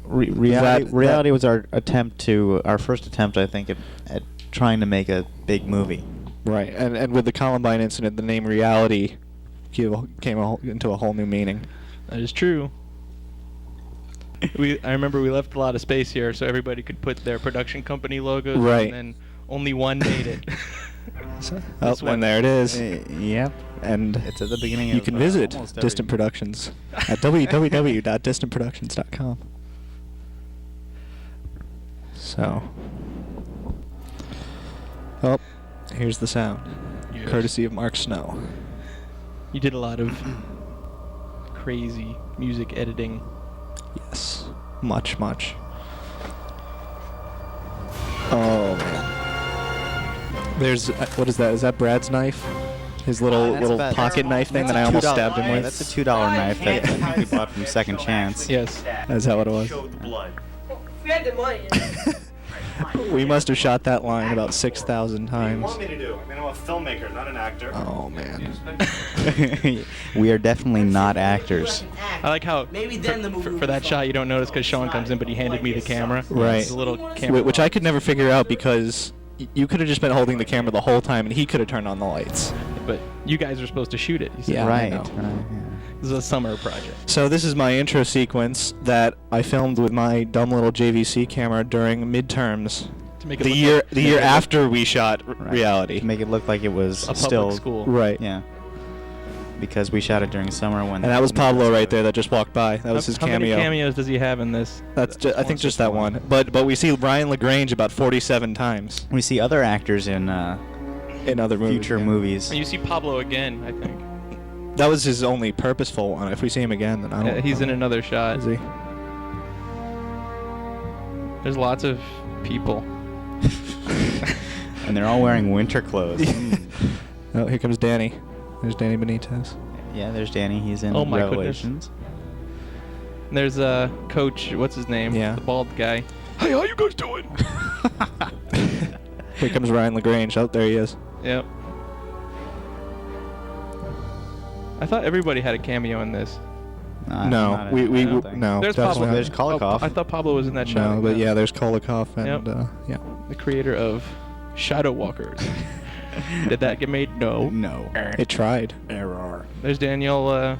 Reality was our first attempt, I think, at trying to make a big movie. Right, and with the Columbine incident, the name Reality came into a whole new meaning. That is true. I remember we left a lot of space here so everybody could put their production company logos, right, and then only one made it. And there it is. Yep. And it's at the beginning. You can visit Distant Productions at www.distantproductions.com. So, here's the sound, courtesy of Mark Snow. You did a lot of crazy music editing. Yes, much. Oh man. There's what is that? Is that Brad's knife? His little pocket knife thing that I almost stabbed him with. That's a $2 knife that I think we bought from Second Chance. Yes. Is that what it was? We had the money. We must have shot that line about 6,000 times. What do you want me to do? I mean, I'm a filmmaker, not an actor. Oh man. We are definitely not actors. I like how Maybe then the movie for that shot you don't notice because Sean comes in, but he handed me the camera. Right. The little camera. Which I could never figure out because you could have just been holding the camera the whole time, and he could have turned on the lights. But you guys are supposed to shoot it. You said. Yeah, Right. This is a summer project. So this is my intro sequence that I filmed with my dumb little JVC camera during midterms. To make it The look year like after we shot Right. Reality. To make it look like it was a public still school. Right. Yeah. Because we shot it during summer when. And that was Pablo right there that just walked by. That was his How many cameo. cameos does he have in this? That's I think just that one. But we see Ryan LaGrange about 47 times We see other actors in in other movies. future yeah. movies. And you see Pablo again, I think. That was his only purposeful one. If we see him again, then I don't. He's in another shot. Is he? There's lots of people. And they're all wearing winter clothes. Oh, here comes Danny. There's Danny Benitez. Yeah, there's Danny. He's in Oh my Revelations. And there's Coach, what's his name? Yeah. The bald guy. Hey, how you guys doing? Here comes Ryan LaGrange. Oh, there he is. Yep. I thought everybody had a cameo in this. Not No, in- we I don't think. no. There's definitely Pablo. not. There's Kolikoff. I thought Pablo was in that shot. No, but yeah, there's Kolikoff and Yep. yeah. The creator of Shadow Walkers. Did that get made? No. No. It tried. Error. There's Daniel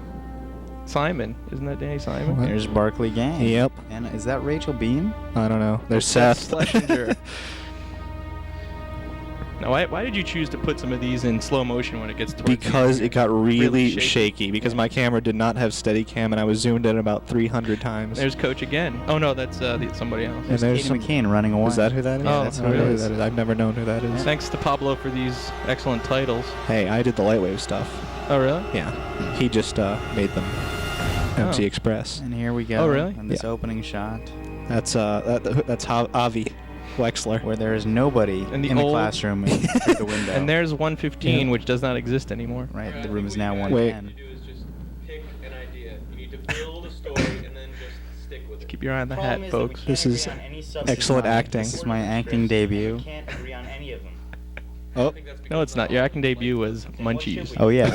Simon. Isn't that Danny Simon? What? There's Barkley Gang. Yep. And is that Rachel Beam? I don't know. There's Seth Seth. Schlesinger. Now, why did you choose to put some of these in slow motion when it gets towards the Because end? it got really shaky. shaky. Because my camera did not have Steadicam, and I was zoomed in about 300 times. There's Coach again. Oh no, that's somebody else. and there's Katie some. McCain running away. Is that who that is? Oh, that's I who don't it know is. that is. I've never known who that is. Thanks to Pablo for these excellent titles. Hey, I did the Lightwave stuff. Oh really? Yeah. He just made them. MC Oh. Express. And here we go. Oh, really? In this Yeah. opening shot, That's Avi Wexler. where there is nobody And the in the old- classroom and through the window. And there's 115, Yeah. which does not exist anymore. Right, the room is now Wait. 110. do is just pick an idea. You need to build a story and then just stick with it. Keep your eye on the hat, folks. This is excellent acting. This is my acting debut. Can't agree on any of them. Oh. No, it's not. Your acting debut was Munchies. Oh yeah.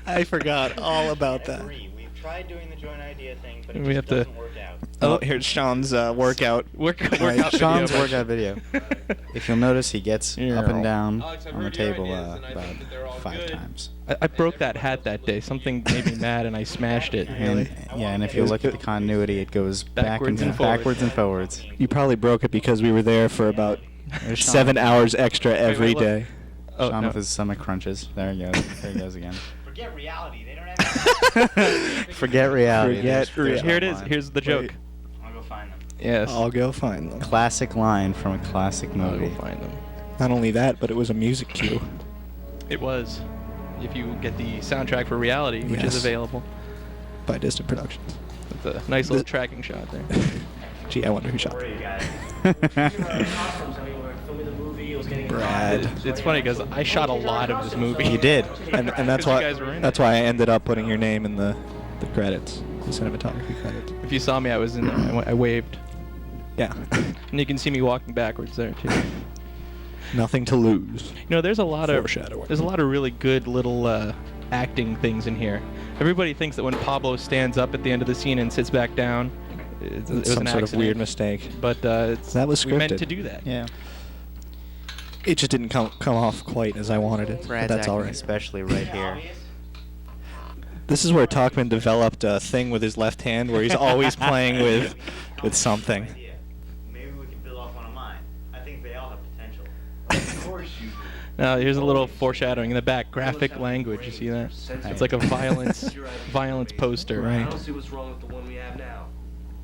I forgot all about that. We've tried doing the joint idea thing, but We have to- work out. Oh, here's Sean's workout. Workout Sean's video. workout video. If you'll notice, he gets Yeah. up and down Alex, I've on the heard your table ideas, and I about think that they're all 5 good. times. I broke that hat that day. Something made me mad, and I smashed it. And yeah, and if you look at the continuity, it goes Backwards and forwards. backwards and forwards. You probably broke it because we were there for about There's Sean. 7 hours extra every look. day. Oh, Sean no. with his stomach crunches. There he goes. There he goes again. Forget reality. They don't have. Forget reality. Forget There's Here it is. line. Here's the joke. I'll go find them. Yes. I'll go find them. Classic line from a classic I'll movie. go find them. Not only that, but it was a music cue. It was. If you get the soundtrack for Reality, which Yes. is available. By Distant Productions. It's a nice little tracking shot there. Gee, I wonder who shot Where are that. you guys? You were awesome. So you were filming the movie. It was getting Brad. It's funny because I shot a lot of this movie. You did. And that's 'Cause you why guys were in that's it. why I ended up putting your name in the credits, the cinematography credits. If you saw me, I was in there. I waved. Yeah. And you can see me walking backwards there too. Nothing to lose. You know, there's a lot of Foreshadowing. really good little acting things in here. Everybody thinks that when Pablo stands up at the end of the scene and sits back down, it was Some an sort accident. of weird mistake. But That was we meant scripted. to do that. Yeah. It just didn't come off quite as I wanted it. But Brad's that's all acting right. especially right here. This is where Talkman developed a thing with his left hand where he's always playing with something. Maybe we can build off one of mine. I think they all have potential. Of course you do. Now here's a little foreshadowing in the back. Graphic language. You see that? It's like a violence poster. Right. I don't see what's wrong with the one we have now.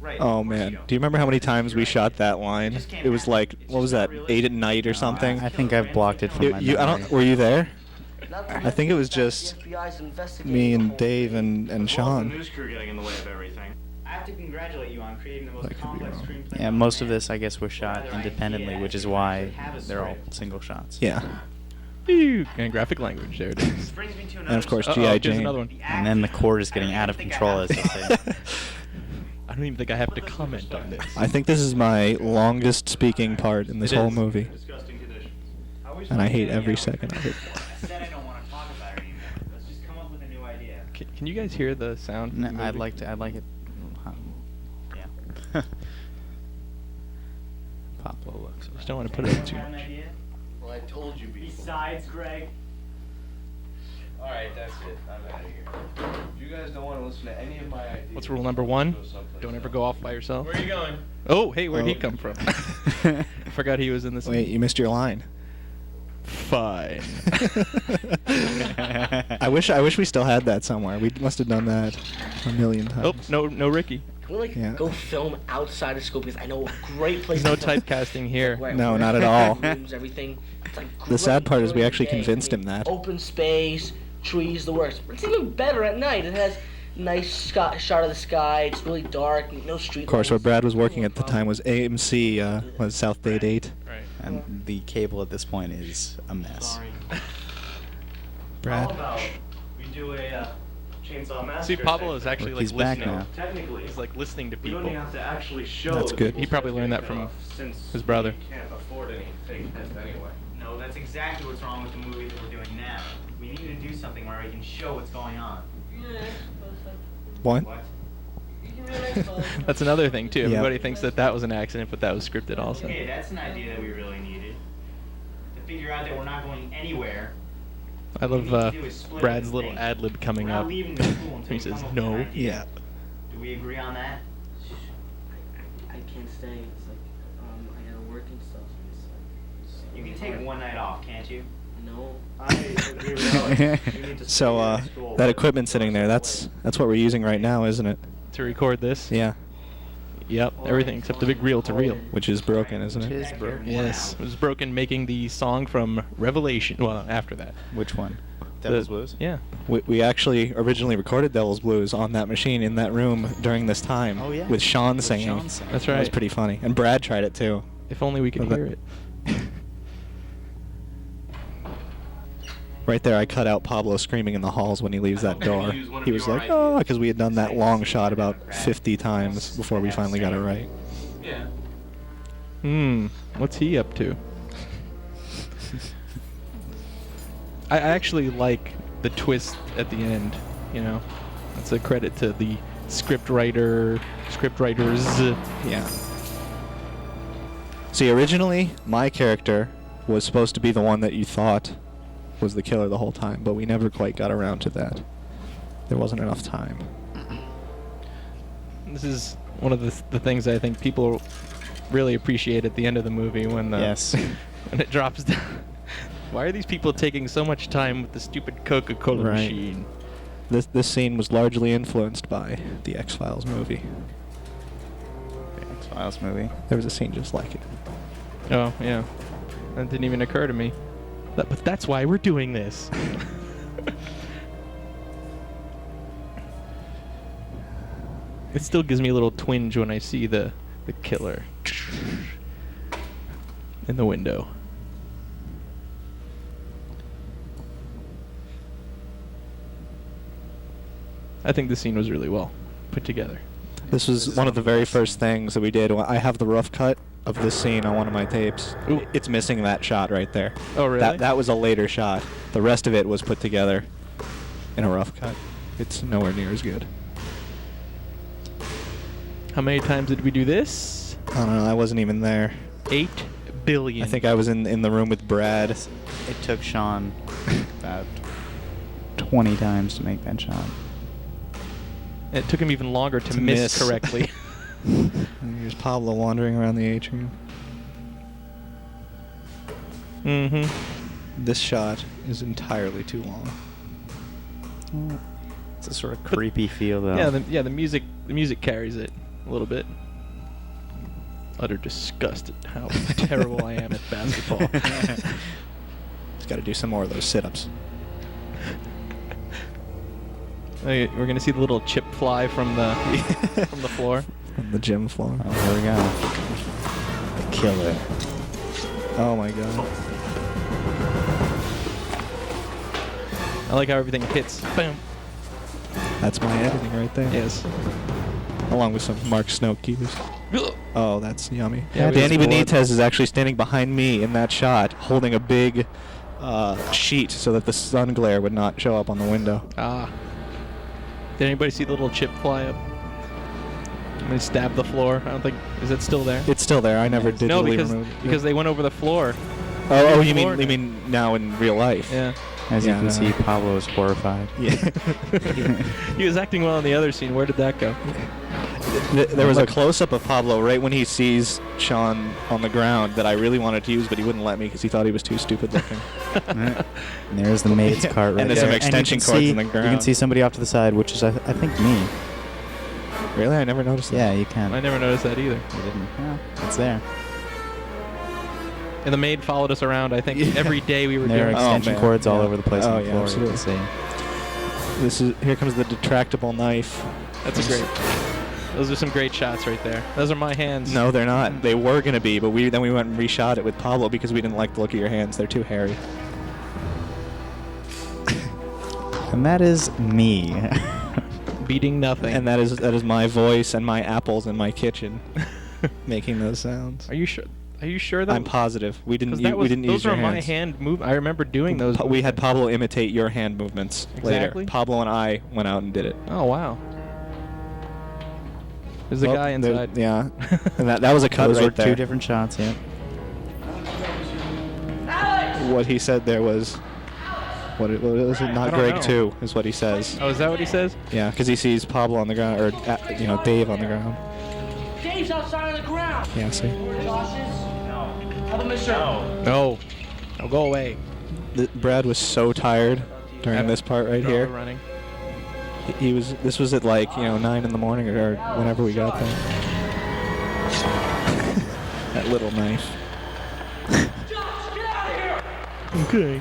Right. Oh man, do you remember how many times we shot that line? It was like, what was that, 8 at night or something? I think I've blocked it from my memory. Were you there? Not to I think it was mention just the FBI's investigating me the and whole Dave thing. and Sean. crew getting in the way of everything. I have to congratulate you on creating the most That could be complex wrong. screenplay. Yeah, most of this, I guess, was shot independently, which is why they're all single shots. Yeah. And graphic language. There it is. Brings me to And of course, Uh-oh, G.I. here's Jane. another one. And then the cord is getting out of control, as they say. I don't even think I have to comment on this. I think this is my longest speaking part in this It whole is. movie. Disgusting conditions. And I hate every second of it. I said I don't want to talk about it anymore. Let's just come up with a new idea. Can you guys hear the sound? from No, the I'd movie? like to. I'd like it. Yeah. Pablo looks. Just don't want to put it too Have an much. idea? Well, I told you before. Besides, Greg. Alright, that's it. I'm out of here. If you guys don't want to listen to any of my ideas. What's rule number 1? go someplace Don't ever else. go off by yourself. Where are you going? Oh, hey, where'd he Oh. come from? Forgot he was in this. Wait, you missed your line. Fine. I wish we still had that somewhere. We must have done that a million Oh, times. no Ricky. Can we like Yeah. go film outside of school because I know a great place. There's no to film. typecasting here. Where- No, where not at all. Rooms, everything. It's like The sad great part is we during actually the day. convinced I mean, him that. Open space, trees, the works. But it's even better at night. It has nice shot of the sky. It's really dark. No street. Of course, where lights. Brad was working at the time was AMC, was South Date 8. Right. And the cable at this point is a mess. Sorry. Brad. How about we do a Chainsaw Massacre? See, Pablo is section? actually Look, like he's back listening. now. Technically, He's like listening to we don't people. even have to actually show. That's the good. people He probably learned that getting from cut off, since his brother. We can't afford any fake heads anyway. No, that's exactly what's wrong with the movie that we're doing now. We need to do something where we can show what's going on. What? That's another thing too. Yeah. Everybody thinks that was an accident, but that was scripted also. Okay, that's an idea that we really needed. To figure out that we're not going anywhere. I love Brad's little thing. ad lib coming We're not up. leaving the school until He we says come up with no. an idea. Yeah. Do we agree on that? I can't stay. It's like I gotta work and stuff. You can take one night off, can't you? No. I agree with Alex. We need to So, stay at school. that equipment sitting there, that's what we're using right now, isn't it? To record this. Yeah. Yep. Everything except the big reel to reel. Which is broken, isn't Which it? is broken. Yes. It was broken making the song from Revelation. Well, after that. Which one? The- Devil's Blues? Yeah. We actually originally recorded Devil's Blues on that machine in that room during this time. Oh, yeah. With Sean With singing. Sean singing. That's That was right. pretty funny. And Brad tried it too. If only we could Love that. hear it. Right there, I cut out Pablo screaming in the halls when he leaves that door. use one of He was your like, oh, because we had done that long shot about 50 times before we finally got it right. Yeah. What's he up to? I actually like the twist at the end, you know. That's a credit to the scriptwriters. Yeah. See, originally, my character was supposed to be the one that you thought was the killer the whole time, but we never quite got around to that. There wasn't enough time. This is one of the things I think people really appreciate at the end of the movie when the Yes. when it drops down. Why are these people taking so much time with the stupid Coca-Cola Right. machine? This scene was largely influenced by the X-Files movie. The X-Files movie. There was a scene just like it. Oh, yeah. That didn't even occur to me. But that's why we're doing this. It still gives me a little twinge when I see the killer in the window. I think the scene was really well put together. This was one of the very first things that we did. I have the rough cut of this scene on one of my tapes. Ooh. It's missing that shot right there. Oh, really? That was a later shot. The rest of it was put together. in a rough cut. It's nowhere near as good. How many times did we do this? I don't know. I wasn't even there. 8 billion. I think I was in the room with Brad. It took Sean about 20 times to make that shot. It took him even longer to miss correctly. And here's Pablo wandering around the atrium. Mm-hmm. This shot is entirely too long. It's a sort of creepy feel, though. Yeah, the music carries it a little bit. Utter disgust at how terrible I am at basketball. He's got to do some more of those sit-ups. We're gonna see the little chip fly from the from the floor. On the gym floor. Oh, here we go. The killer. Oh my god. I like how everything hits. Boom. That's my editing right there. Yes. Along with some Mark Snow cues. Oh, that's yummy. Yeah, Danny we just- Benitez is actually standing behind me in that shot, holding a big sheet so that the sun glare would not show up on the window. Ah. Did anybody see the little chip fly up? And they stabbed the floor. I don't think. Is it still there? It's still there. I never did. No, delete because remove it. because they went over the floor. Oh, the you floor. mean now in real life? Yeah. As you Yeah, can no. see, Pablo is horrified. Yeah. He was acting well in the other scene. Where did that go? There was a close-up of Pablo right when he sees Sean on the ground that I really wanted to use, but he wouldn't let me because he thought he was too stupid looking. And there's the maid's cart right And there's there. some extension you can cords see, in the You ground. can see somebody off to the side, which is, I think, me. Really? I never noticed that. Yeah, you can. I never noticed that either. You didn't. Yeah, it's there. And the maid followed us around. I think Yeah. every day we were There are doing. extension man. cords all Yeah. over the place Oh, on the yeah, floor. You absolutely. can see. Here comes the detractable knife. That's a great. Those are some great shots right there. Those are my hands. No, they're not. They were gonna be, but then we went and reshot it with Pablo because we didn't like the look of your hands. They're too hairy. And that is me. Beating nothing. And that is my voice and my apples in my kitchen, making those sounds. Are you sure? Are you sure that? I'm positive. We didn't. 'cause that We was- didn't those use your are my hands. hand move. I remember doing those. We had Pablo imitate your hand movements Exactly. later. Pablo and I went out and did it. Oh wow. There's a Well, guy there- inside. Yeah, and that was a cut Those right were there. two different shots, yeah. What he said there was, what was it? I Not don't Greg know. too, is what he says. Oh, is that what he says? Yeah, because he sees Pablo on the ground, or Dave on the ground. Dave's outside on the ground. Yeah, see. Josh is? How about Mr. No. Oh, go away. Brad was so tired during this part right here. Running. He was. This was at like 9 in the morning or whenever we got there. That little knife. Josh, get out of here! Okay.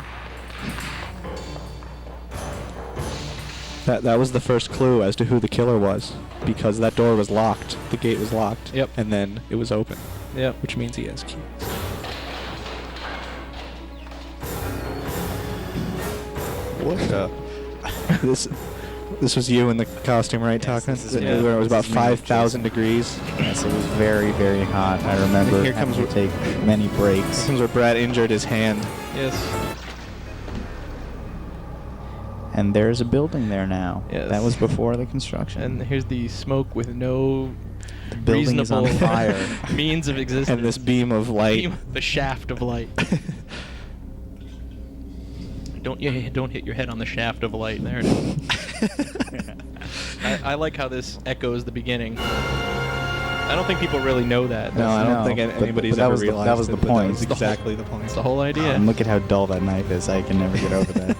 That was the first clue as to who the killer was, because that door was locked. The gate was locked. Yep. And then it was open, Yep. which means he has keys. What the? This was you in the costume, right, Taka? this is me. Where it was about This is me, 5,000 degrees. Yes, it was very, very hot. I remember Here having comes to take many breaks. This is where Brad injured his hand. Yes. And there's a building there now. Yes. That was before the construction. And here's the smoke with no the building is on reasonable fire. means of existence. And this beam of light. The shaft of light. Don't hit your head on the shaft of light. There it is. I like how this echoes the beginning. I don't think people really know that. No, I don't No, think but- anybody's but that ever was the- realized that was the it, but point. That was It's the exactly the point. That's the whole idea. And look at how dull that knife is. I can never get over that.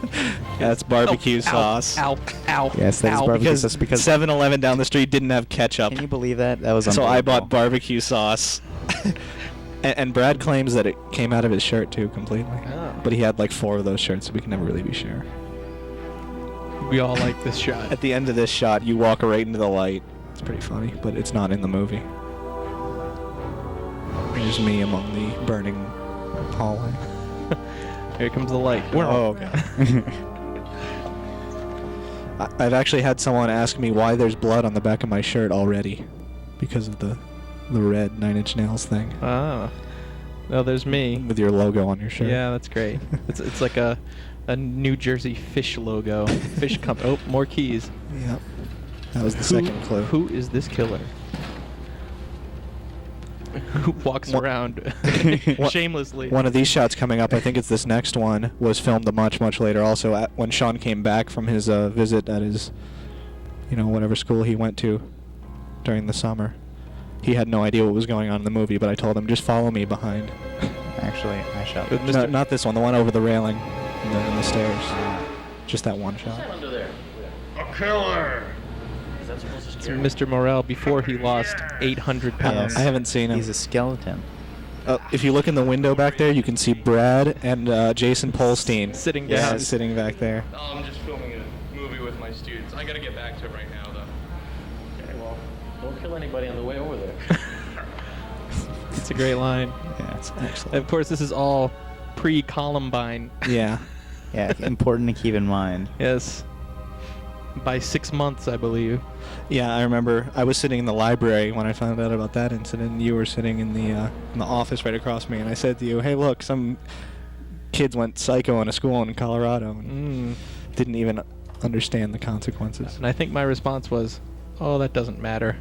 That's barbecue Ow, sauce. Ow, ow, Yes, that is ow. barbecue Because sauce, because- 7-Eleven down the street didn't have ketchup. Can you believe that? That was So I bought unbelievable. barbecue sauce. And Brad claims that it came out of his shirt too, completely. Oh. But he had like 4 of those shirts, so we can never really be sure. We all like this shot. At the end of this shot, you walk right into the light. It's pretty funny, but it's not in the movie. There's me among the burning hallway. Here comes the light. Oh, okay. I've actually had someone ask me why there's blood on the back of my shirt already, because of the red 9 Inch Nails thing Ah. No, there's me. with your logo on your shirt. Yeah, that's great. It's like a a New Jersey fish logo. Fish company. Oh, more keys. Yep. That was the second clue. Who is this killer? Who walks around shamelessly? One of these shots coming up, I think it's this next one, was filmed much later. Also, when Sean came back from his visit at his, whatever school he went to during the summer, he had no idea what was going on in the movie. But I told him, just follow me behind. Actually, I shot. No, not this one. The one over the railing, in the stairs. Just that one shot. Under there. A killer! Is that supposed to It's scare Mr. Morrell before he lost 800 pounds. I haven't seen him. He's a skeleton. If you look in the window back there, you can see Brad and Jason Polstein Sitting Yeah, down. sitting back there. Oh, I'm just filming a movie with my students. I gotta get back to it right now, though. Okay, well, don't kill anybody on the way over there. It's a great line. Yeah. It's excellent. Of course, this is all pre-Columbine. Yeah. Yeah, important to keep in mind. Yes. By 6 months, I believe. Yeah, I remember I was sitting in the library when I found out about that incident. You were sitting in the office right across from me, and I said to you, "Hey, look, some kids went psycho in a school in Colorado and didn't even understand the consequences." And I think my response was, "Oh, that doesn't matter."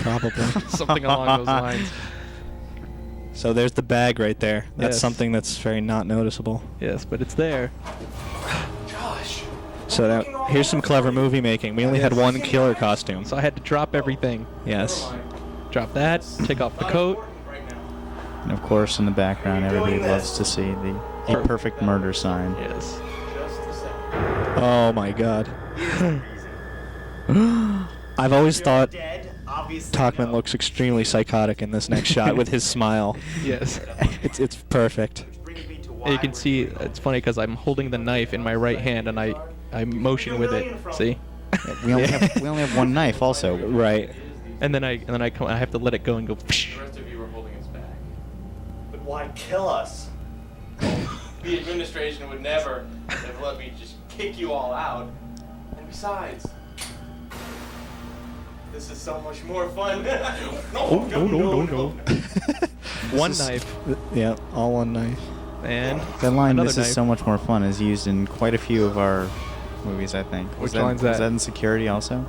Probably. Something along those lines. So there's the bag right there. That's Yes. something that's very not noticeable. Yes, but it's there. So here's some clever movie making. We only had one killer costume. So I had to drop everything. Yes. Drop that, take off the coat. And of course, in the background, everybody loves to see the perfect murder sign. Yes. Oh my God. I've always thought Talkman looks extremely psychotic in this next shot with his smile. Yes. It's perfect. And you can see, it's funny because I'm holding the knife in my right hand and I motion with it. See? We only have one knife, also. Right. And then I have to let it go and go. The rest of you were holding us back. But why kill us? The administration would never have let me just kick you all out. And besides, this is so much more fun. No. One knife Yeah, all one knife. and That line, another "This knife. is so much more fun," is used in quite a few of our movies, I think. Which line's Was that? that in Security also?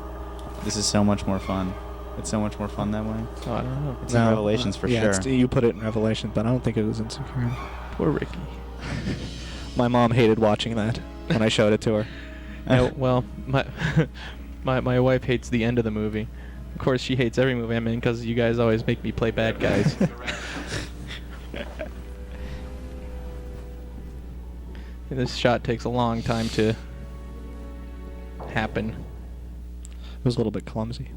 This is so much more fun. It's so much more fun that way. Oh, I don't know. It's in Revelations for yeah, sure. You put it in Revelations, but I don't think it was in Security. Poor Ricky. My mom hated watching that when I showed it to her. Well, my wife hates the end of the movie. Of course, she hates every movie I'm in because you guys always make me play bad guys. And this shot takes a long time to happen. It was a little bit clumsy.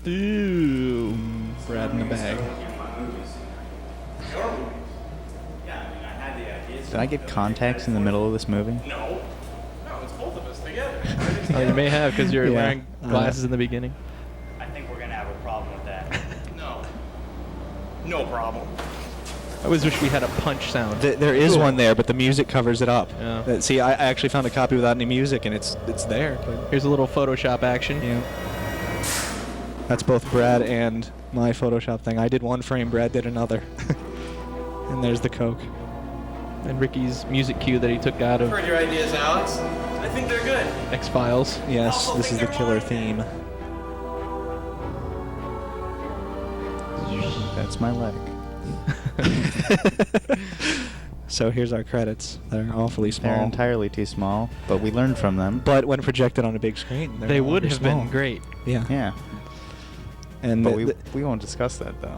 Ooh, Brad in the bag. Did I get contacts in the middle of this movie? No, it's both of us together. Oh, you may have because you're Yeah. wearing glasses in the beginning. I think we're gonna have a problem with that. No problem. I always wish we had a punch sound. There is one there, but the music covers it up. Yeah. See, I actually found a copy without any music, and it's there. But, Here's a little Photoshop action. yeah. That's both Brad and my Photoshop thing. I did one frame, Brad did another. And there's the Coke. And Ricky's music cue that he took out of Heard your ideas, Alex. I think they're good. X-Files. Yes, this is the killer theme. That's my leg. So here's our credits. They're awfully small. They're entirely too small, but we learned from them. But when projected on a big screen, they're They no would longer have small. been great. Yeah. Yeah, And but we won't discuss that though.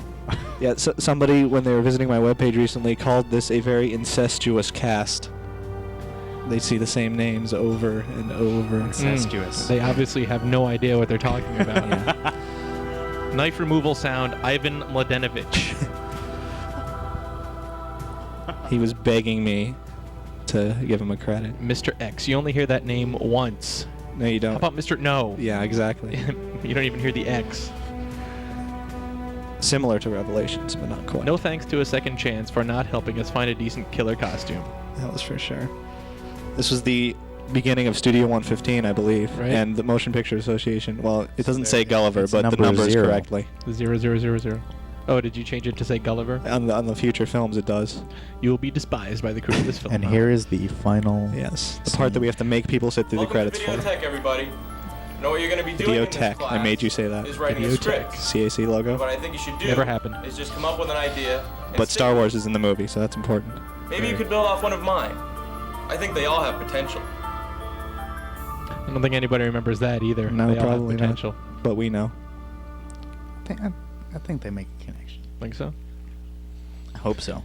yeah, so somebody when they were visiting my webpage recently called this a very incestuous cast. They see the same names over and over. Incestuous. They obviously have no idea what they're talking about. Knife removal sound, Ivan Mladenovich. He was begging me to give him a credit. Mr. X. You only hear that name once. No, you don't. How about Mr. No? Yeah, exactly. You don't even hear the X. Similar to Revelations, but not quite. No thanks to a second chance for not helping us find a decent killer costume. That was for sure. This was the beginning of Studio 115, I believe, Right. and the Motion Picture Association. Well, it doesn't say Gulliver, It's but the number number is 0. correctly. 0000. Oh, did you change it to say Gulliver? On the future films, it does. You will be despised by the crew of this film. And here is the final. Yes, the part that we have to make people sit through Welcome the credits to for. Videotech, everybody. You know what you're going to be doing in this Videotech. class I made you say that. is writing a Videotech. script. CAC logo. What I think you should do Never happened. is just come up with an idea. And But stick Star with Wars is in the movie, so that's important. it. Maybe you could build off one of mine. I think they all have potential. I don't think anybody remembers that either. No, They all have probably not. potential. But we know. I think they make a connection. Think so? I hope so.